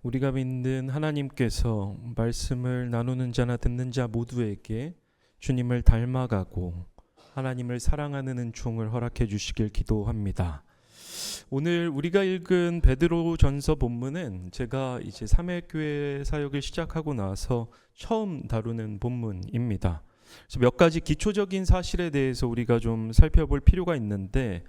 우리가 믿는 하나님께서 말씀을 나누는 자나 듣는 자 모두에게 주님을 닮아가고 하나님을 사랑하는 은총을 허락해 주시길 기도합니다. 오늘 우리가 읽은 베드로전서 본문은 제가 이제 삼일교회 사역을 시작하고 나서 처음 다루는 본문입니다. 그래서 몇 가지 기초적인 사실에 대해서 우리가 좀 살펴볼 필요가 있는데,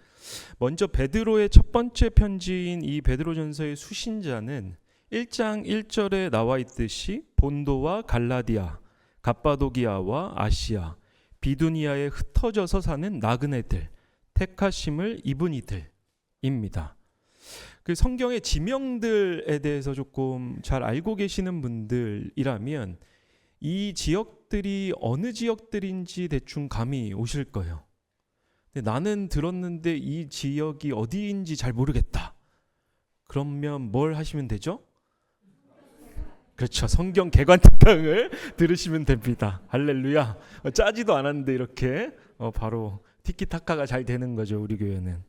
먼저 베드로의 첫 번째 편지인 이 베드로전서의 수신자는 1장 1절에 나와 있듯이 본도와 갈라디아, 갑바도기아와 아시아, 비두니아에 흩어져서 사는 나그네들, 택하심을 입은 이들입니다. 그 성경의 지명들에 대해서 조금 잘 알고 계시는 분들이라면 이 지역들이 어느 지역들인지 대충 감이 오실 거예요. 근데 나는 들었는데 이 지역이 어디인지 잘 모르겠다. 그러면 뭘 하시면 되죠? 그렇죠. 성경 개관특강을 들으시면 됩니다. 할렐루야. 짜지도 않았는데 이렇게 바로 티키타카가 잘 되는 거죠, 우리 교회는.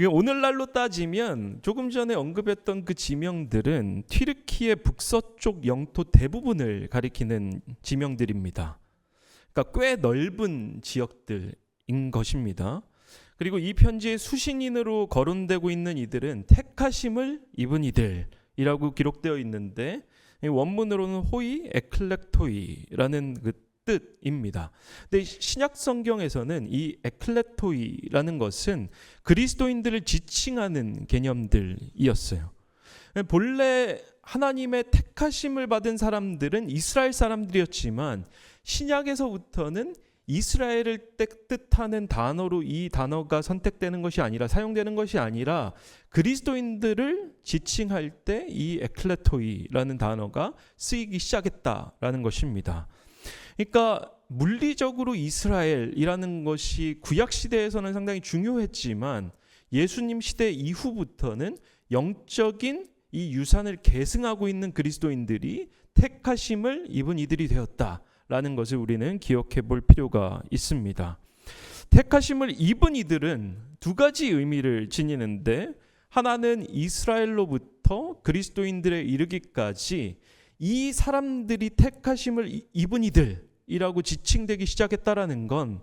오늘날로 따지면 조금 전에 언급했던 그 지명들은 튀르키의 북서쪽 영토 대부분을 가리키는 지명들입니다. 그러니까 꽤 넓은 지역들인 것입니다. 그리고 이 편지의 수신인으로 거론되고 있는 이들은 택하심을 입은 이들이라고 기록되어 있는데, 원문으로는 호이 에클렉토이라는 그 뜻입니다. 근데 신약 성경에서는 이 에클렉토이라는 것은 그리스도인들을 지칭하는 개념들이었어요. 본래 하나님의 택하심을 받은 사람들은 이스라엘 사람들이었지만 신약에서부터는 이스라엘을 뜻하는 단어로 이 단어가 선택되는 것이 아니라, 사용되는 것이 아니라 그리스도인들을 지칭할 때 이 에클레토이라는 단어가 쓰이기 시작했다라는 것입니다. 그러니까 물리적으로 이스라엘이라는 것이 구약 시대에서는 상당히 중요했지만 예수님 시대 이후부터는 영적인 이 유산을 계승하고 있는 그리스도인들이 택하심을 입은 이들이 되었다라는 것을 우리는 기억해 볼 필요가 있습니다. 택하심을 입은 이들은 두 가지 의미를 지니는데, 하나는 이스라엘로부터 그리스도인들에 이르기까지 이 사람들이 택하심을 입은 이들이라고 지칭되기 시작했다라는 건,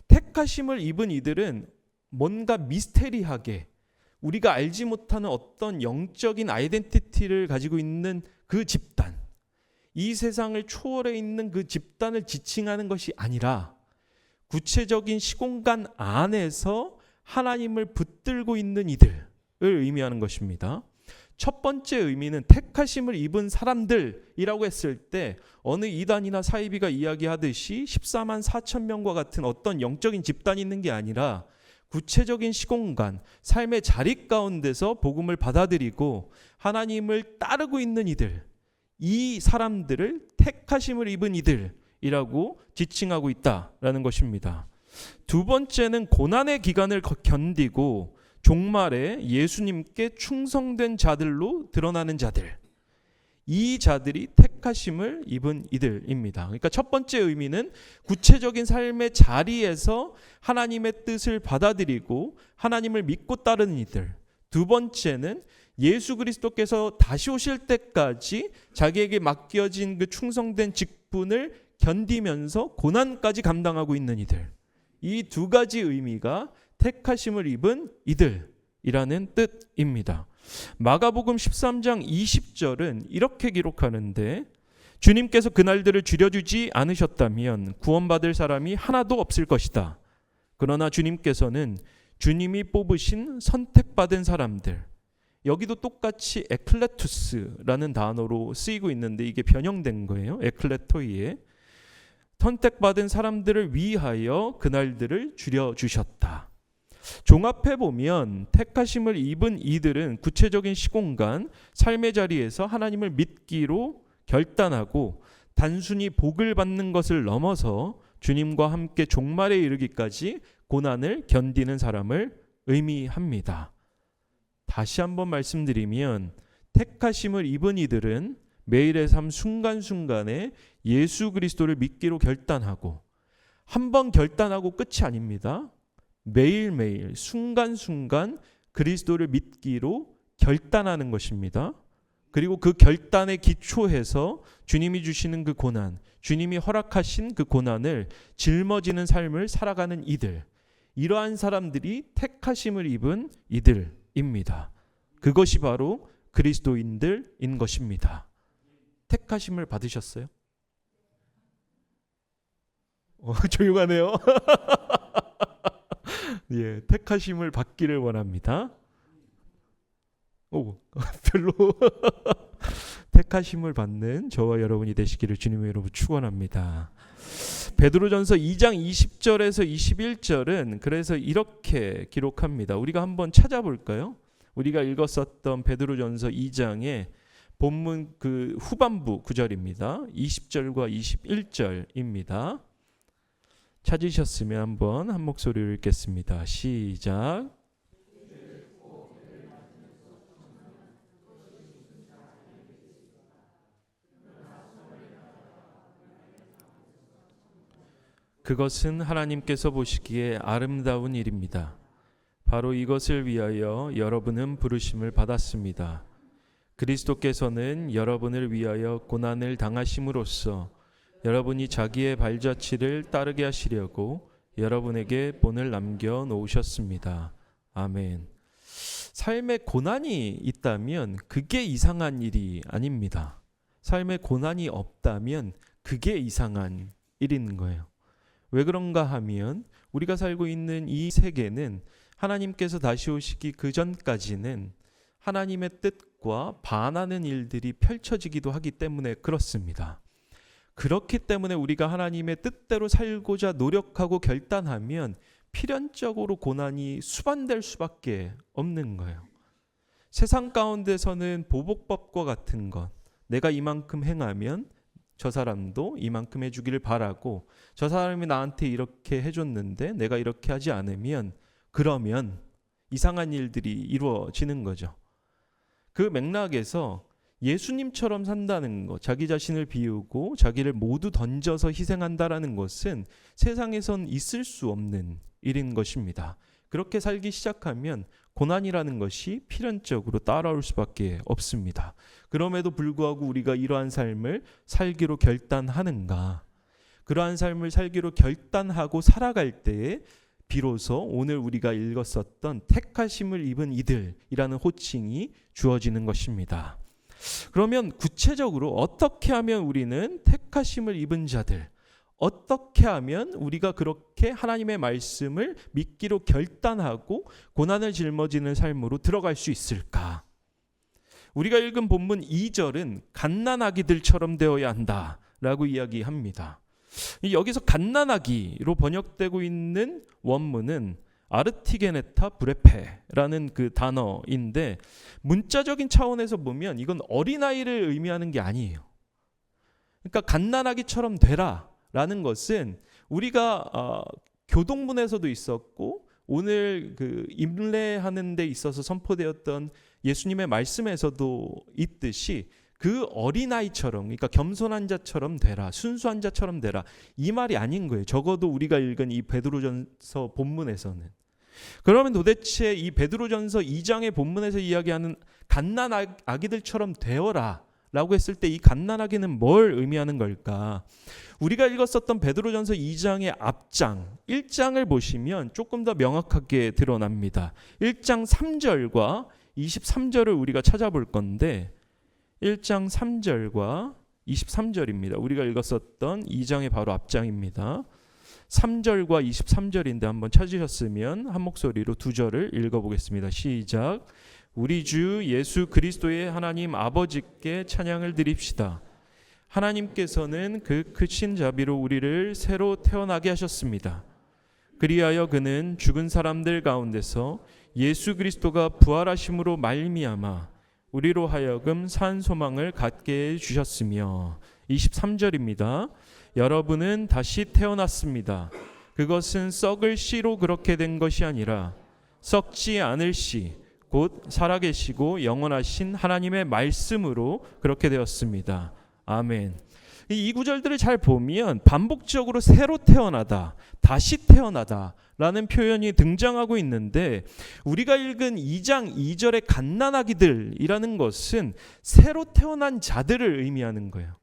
택하심을 입은 이들은 뭔가 미스테리하게 우리가 알지 못하는 어떤 영적인 아이덴티티를 가지고 있는 그 집단, 이 세상을 초월해 있는 그 집단을 지칭하는 것이 아니라 구체적인 시공간 안에서 하나님을 붙들고 있는 이들을 의미하는 것입니다. 첫 번째 의미는 택하심을 입은 사람들이라고 했을 때 어느 이단이나 사이비가 이야기하듯이 14만 4천 명과 같은 어떤 영적인 집단이 있는 게 아니라 구체적인 시공간, 삶의 자리 가운데서 복음을 받아들이고 하나님을 따르고 있는 이들, 이 사람들을 택하심을 입은 이들이라고 지칭하고 있다라는 것입니다. 두 번째는 고난의 기간을 견디고 종말에 예수님께 충성된 자들로 드러나는 자들, 이 자들이 택하심을 입은 이들입니다. 그러니까 첫 번째 의미는 구체적인 삶의 자리에서 하나님의 뜻을 받아들이고 하나님을 믿고 따르는 이들. 두 번째는 예수 그리스도께서 다시 오실 때까지 자기에게 맡겨진 그 충성된 직분을 견디면서 고난까지 감당하고 있는 이들. 이 두 가지 의미가 택하심을 입은 이들이라는 뜻입니다. 마가복음 13장 20절은 이렇게 기록하는데, 주님께서 그날들을 줄여주지 않으셨다면 구원받을 사람이 하나도 없을 것이다. 그러나 주님께서는 주님이 뽑으신 선택받은 사람들, 여기도 똑같이 에클레투스라는 단어로 쓰이고 있는데 이게 변형된 거예요. 에클레토이에 선택받은 사람들을 위하여 그날들을 줄여주셨다. 종합해 보면 택하심을 입은 이들은 구체적인 시공간, 삶의 자리에서 하나님을 믿기로 결단하고 단순히 복을 받는 것을 넘어서 주님과 함께 종말에 이르기까지 고난을 견디는 사람을 의미합니다. 다시 한번 말씀드리면 택하심을 입은 이들은 매일의 삶 순간순간에 예수 그리스도를 믿기로 결단하고, 한 번 결단하고 끝이 아닙니다. 매일매일 순간순간 그리스도를 믿기로 결단하는 것입니다. 그리고 그 결단에 기초해서 주님이 주시는 그 고난, 주님이 허락하신 그 고난을 짊어지는 삶을 살아가는 이들, 이러한 사람들이 택하심을 입은 이들입니다. 그것이 바로 그리스도인들인 것입니다. 택하심을 받으셨어요? 조용하네요. 예, 택하심을 받기를 원합니다. 별로. 택하심을 받는 저와 여러분이 되시기를 주님의 이름으로 축원합니다. 베드로전서 2장 20절에서 21절은 그래서 이렇게 기록합니다. 우리가 한번 찾아볼까요? 우리가 읽었었던 베드로전서 2장의 본문 그 후반부 구절입니다. 20절과 21절입니다. 찾으셨으면 한번 한 목소리로 읽겠습니다. 시작. 그것은 하나님께서 보시기에 아름다운 일입니다. 바로 이것을 위하여 여러분은 부르심을 받았습니다. 그리스도께서는 여러분을 위하여 고난을 당하심으로써 여러분이 자기의 발자취를 따르게 하시려고 여러분에게 본을 남겨 놓으셨습니다. 아멘. 삶에 고난이 있다면 그게 이상한 일이 아닙니다. 삶에 고난이 없다면 그게 이상한 일인 거예요. 왜 그런가 하면 우리가 살고 있는 이 세계는 하나님께서 다시 오시기 그 전까지는 하나님의 뜻과 반하는 일들이 펼쳐지기도 하기 때문에 그렇습니다. 그렇기 때문에 우리가 하나님의 뜻대로 살고자 노력하고 결단하면 필연적으로 고난이 수반될 수밖에 없는 거예요. 세상 가운데서는 보복법과 같은 것, 내가 이만큼 행하면 저 사람도 이만큼 해주기를 바라고, 저 사람이 나한테 이렇게 해줬는데 내가 이렇게 하지 않으면 그러면 이상한 일들이 이루어지는 거죠. 그 맥락에서 예수님처럼 산다는 것, 자기 자신을 비우고 자기를 모두 던져서 희생한다라는 것은 세상에선 있을 수 없는 일인 것입니다. 그렇게 살기 시작하면 고난이라는 것이 필연적으로 따라올 수밖에 없습니다. 그럼에도 불구하고 우리가 이러한 삶을 살기로 결단하는가? 그러한 삶을 살기로 결단하고 살아갈 때에 비로소 오늘 우리가 읽었었던 택하심을 입은 이들이라는 호칭이 주어지는 것입니다. 그러면 구체적으로 어떻게 하면 우리는 택하심을 입은 자들, 어떻게 하면 우리가 그렇게 하나님의 말씀을 믿기로 결단하고 고난을 짊어지는 삶으로 들어갈 수 있을까? 우리가 읽은 본문 2절은 갓난아기들처럼 되어야 한다라고 이야기합니다. 여기서 갓난아기로 번역되고 있는 원문은 아르티게네타 브레페라는 그 단어인데, 문자적인 차원에서 보면 이건 어린아이를 의미하는 게 아니에요. 그러니까 갓난아기처럼 되라 라는 것은 우리가 교동문에서도 있었고 오늘 그 임례하는 데 있어서 선포되었던 예수님의 말씀에서도 있듯이 그 어린아이처럼, 그러니까 겸손한 자처럼 되라, 순수한 자처럼 되라, 이 말이 아닌 거예요. 적어도 우리가 읽은 이 베드로전서 본문에서는. 그러면 도대체 이 베드로전서 2장의 본문에서 이야기하는 갓난아기들처럼 되어라 라고 했을 때 이 갓난아기는 뭘 의미하는 걸까? 우리가 읽었었던 베드로전서 2장의 앞장 1장을 보시면 조금 더 명확하게 드러납니다. 1장 3절과 23절을 우리가 찾아볼 건데, 1장 3절과 23절입니다. 우리가 읽었었던 2장의 바로 앞장입니다. 3절과 23절인데 한번 찾으셨으면 한 목소리로 두 절을 읽어보겠습니다. 시작. 우리 주 예수 그리스도의 하나님 아버지께 찬양을 드립시다. 하나님께서는 그 크신 자비로 우리를 새로 태어나게 하셨습니다. 그리하여 그는 죽은 사람들 가운데서 예수 그리스도가 부활하심으로 말미암아 우리로 하여금 산 소망을 갖게 해주셨으며, 23절입니다. 여러분은 다시 태어났습니다. 그것은 썩을 씨로 그렇게 된 것이 아니라 썩지 않을 씨, 곧 살아계시고 영원하신 하나님의 말씀으로 그렇게 되었습니다. 아멘. 이 구절들을 잘 보면 반복적으로 새로 태어나다, 다시 태어나다 라는 표현이 등장하고 있는데, 우리가 읽은 2장 2절의 갓난아기들이라는 것은 새로 태어난 자들을 의미하는 거예요.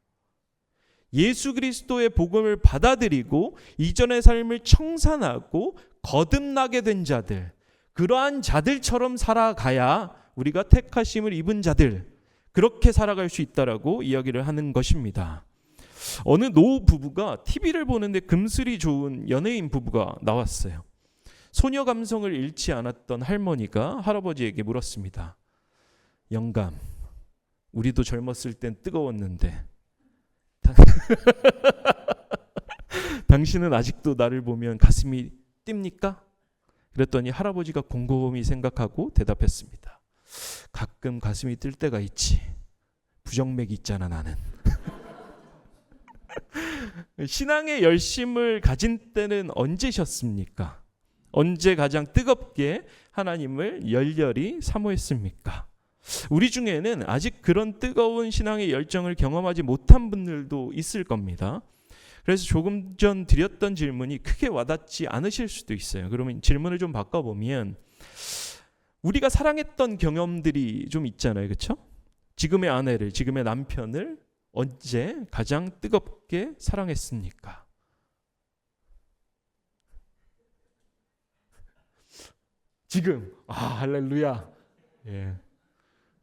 예수 그리스도의 복음을 받아들이고 이전의 삶을 청산하고 거듭나게 된 자들, 그러한 자들처럼 살아가야 우리가 택하심을 입은 자들, 그렇게 살아갈 수 있다라고 이야기를 하는 것입니다. 어느 노 부부가 TV를 보는데 금슬이 좋은 연예인 부부가 나왔어요. 소녀 감성을 잃지 않았던 할머니가 할아버지에게 물었습니다. 영감, 우리도 젊었을 땐 뜨거웠는데 당신은 아직도 나를 보면 가슴이 뜁니까? 그랬더니 할아버지가 곰곰이 생각하고 대답했습니다. 가끔 가슴이 뛸 때가 있지. 부정맥이 있잖아 나는. 신앙의 열심을 가진 때는 언제셨습니까? 언제 가장 뜨겁게 하나님을 열렬히 사모했습니까? 우리 중에는 아직 그런 뜨거운 신앙의 열정을 경험하지 못한 분들도 있을 겁니다. 그래서 조금 전 드렸던 질문이 크게 와닿지 않으실 수도 있어요. 그러면 질문을 좀 바꿔보면, 우리가 사랑했던 경험들이 좀 있잖아요. 그렇죠? 지금의 아내를, 지금의 남편을 언제 가장 뜨겁게 사랑했습니까? 지금. 할렐루야. 예.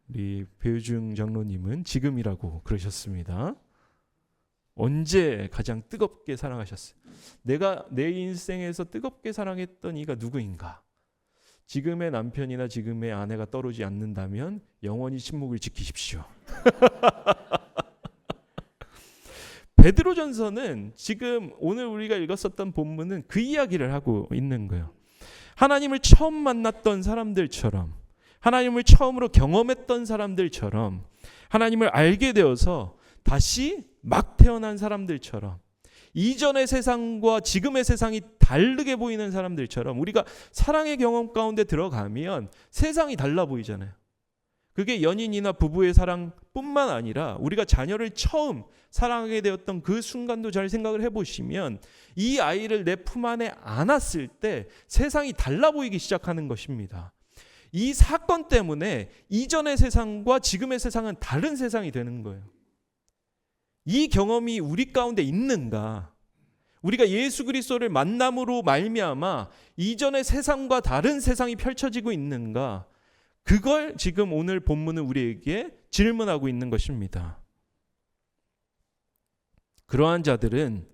우리 배우중 장로님은 지금이라고 그러셨습니다. 언제 가장 뜨겁게 사랑하셨어요? 내가 내 인생에서 뜨겁게 사랑했던 이가 누구인가? 지금의 남편이나 지금의 아내가 떠오르지 않는다면 영원히 침묵을 지키십시오. 베드로전서는 지금 오늘 우리가 읽었었던 본문은 그 이야기를 하고 있는 거예요. 하나님을 처음 만났던 사람들처럼, 하나님을 처음으로 경험했던 사람들처럼, 하나님을 알게 되어서 다시 막 태어난 사람들처럼, 이전의 세상과 지금의 세상이 다르게 보이는 사람들처럼, 우리가 사랑의 경험 가운데 들어가면 세상이 달라 보이잖아요. 그게 연인이나 부부의 사랑뿐만 아니라 우리가 자녀를 처음 사랑하게 되었던 그 순간도 잘 생각을 해보시면, 이 아이를 내 품 안에 안았을 때 세상이 달라 보이기 시작하는 것입니다. 이 사건 때문에 이전의 세상과 지금의 세상은 다른 세상이 되는 거예요. 이 경험이 우리 가운데 있는가? 우리가 예수 그리스도를 만남으로 말미암아 이전의 세상과 다른 세상이 펼쳐지고 있는가? 그걸 지금 오늘 본문은 우리에게 질문하고 있는 것입니다. 그러한 자들은,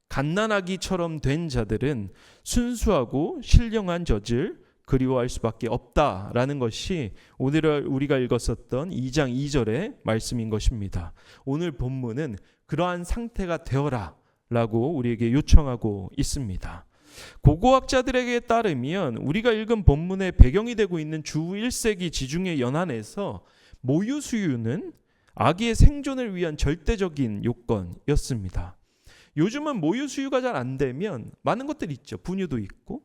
갓난아기처럼 된 자들은 순수하고 신령한 젖을 그리워할 수밖에 없다라는 것이 오늘 우리가 읽었었던 2장 2절의 말씀인 것입니다. 오늘 본문은 그러한 상태가 되어라 라고 우리에게 요청하고 있습니다. 고고학자들에게 따르면 우리가 읽은 본문의 배경이 되고 있는 주 1세기 지중해 연안에서 모유수유는 아기의 생존을 위한 절대적인 요건이었습니다. 요즘은 모유수유가 잘 안 되면 많은 것들이 있죠. 분유도 있고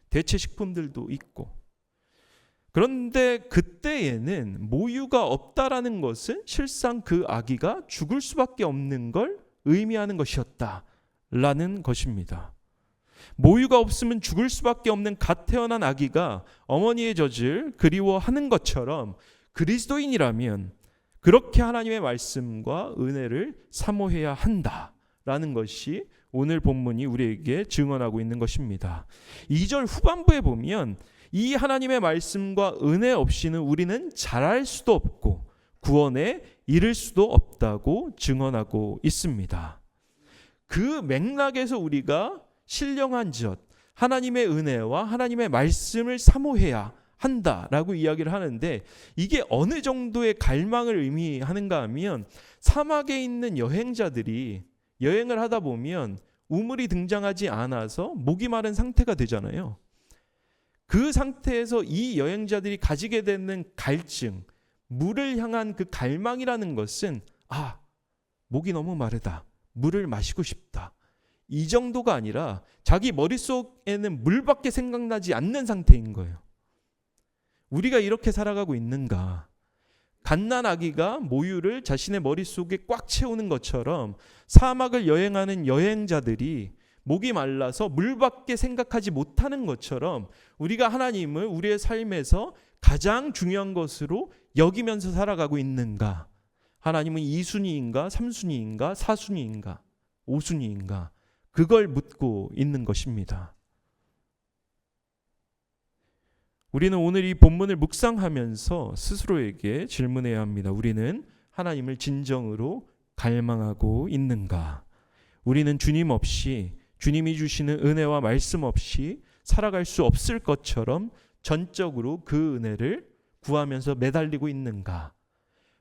대체 식품들도 있고. 그런데 그때에는 모유가 없다라는 것은 실상 그 아기가 죽을 수밖에 없는 걸 의미하는 것이었다라는 것입니다. 모유가 없으면 죽을 수밖에 없는 갓 태어난 아기가 어머니의 젖을 그리워하는 것처럼, 그리스도인이라면 그렇게 하나님의 말씀과 은혜를 사모해야 한다라는 것이 오늘 본문이 우리에게 증언하고 있는 것입니다. 2절 후반부에 보면 이 하나님의 말씀과 은혜 없이는 우리는 자랄 수도 없고 구원에 이를 수도 없다고 증언하고 있습니다. 그 맥락에서 우리가 신령한 젖, 하나님의 은혜와 하나님의 말씀을 사모해야 한다라고 이야기를 하는데, 이게 어느 정도의 갈망을 의미하는가 하면, 사막에 있는 여행자들이 여행을 하다 보면 우물이 등장하지 않아서 목이 마른 상태가 되잖아요. 그 상태에서 이 여행자들이 가지게 되는 갈증, 물을 향한 그 갈망이라는 것은 목이 너무 마르다, 물을 마시고 싶다, 이 정도가 아니라 자기 머릿속에는 물밖에 생각나지 않는 상태인 거예요. 우리가 이렇게 살아가고 있는가? 갓난아기가 모유를 자신의 머릿속에 꽉 채우는 것처럼 사막을 여행하는 여행자들이 목이 말라서 물밖에 생각하지 못하는 것처럼 우리가 하나님을 우리의 삶에서 가장 중요한 것으로 여기면서 살아가고 있는가? 하나님은 2순위인가 3순위인가 4순위인가 5순위인가? 그걸 묻고 있는 것입니다. 우리는 오늘 이 본문을 묵상하면서 스스로에게 질문해야 합니다. 우리는 하나님을 진정으로 갈망하고 있는가? 우리는 주님 없이, 주님이 주시는 은혜와 말씀 없이 살아갈 수 없을 것처럼 전적으로 그 은혜를 구하면서 매달리고 있는가?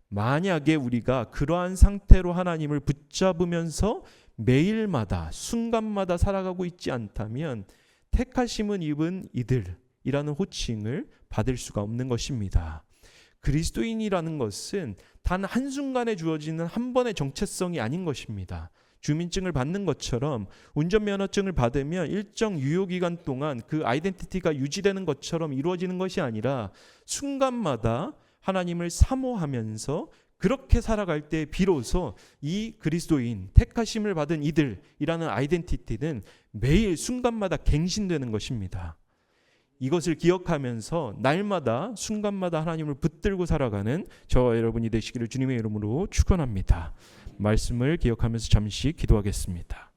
만약에 우리가 그러한 상태로 하나님을 붙잡으면서 매일마다 순간마다 살아가고 있지 않다면 택하심은 입은 이들이라는 호칭을 받을 수가 없는 것입니다. 그리스도인이라는 것은 단 한순간에 주어지는 한 번의 정체성이 아닌 것입니다. 주민증을 받는 것처럼 운전면허증을 받으면 일정 유효기간 동안 그 아이덴티티가 유지되는 것처럼 이루어지는 것이 아니라 순간마다 하나님을 사모하면서 그렇게 살아갈 때 비로소 이 그리스도인, 택하심을 받은 이들이라는 아이덴티티는 매일 순간마다 갱신되는 것입니다. 이것을 기억하면서 날마다 순간마다 하나님을 붙들고 살아가는 저와 여러분이 되시기를 주님의 이름으로 축원합니다. 말씀을 기억하면서 잠시 기도하겠습니다.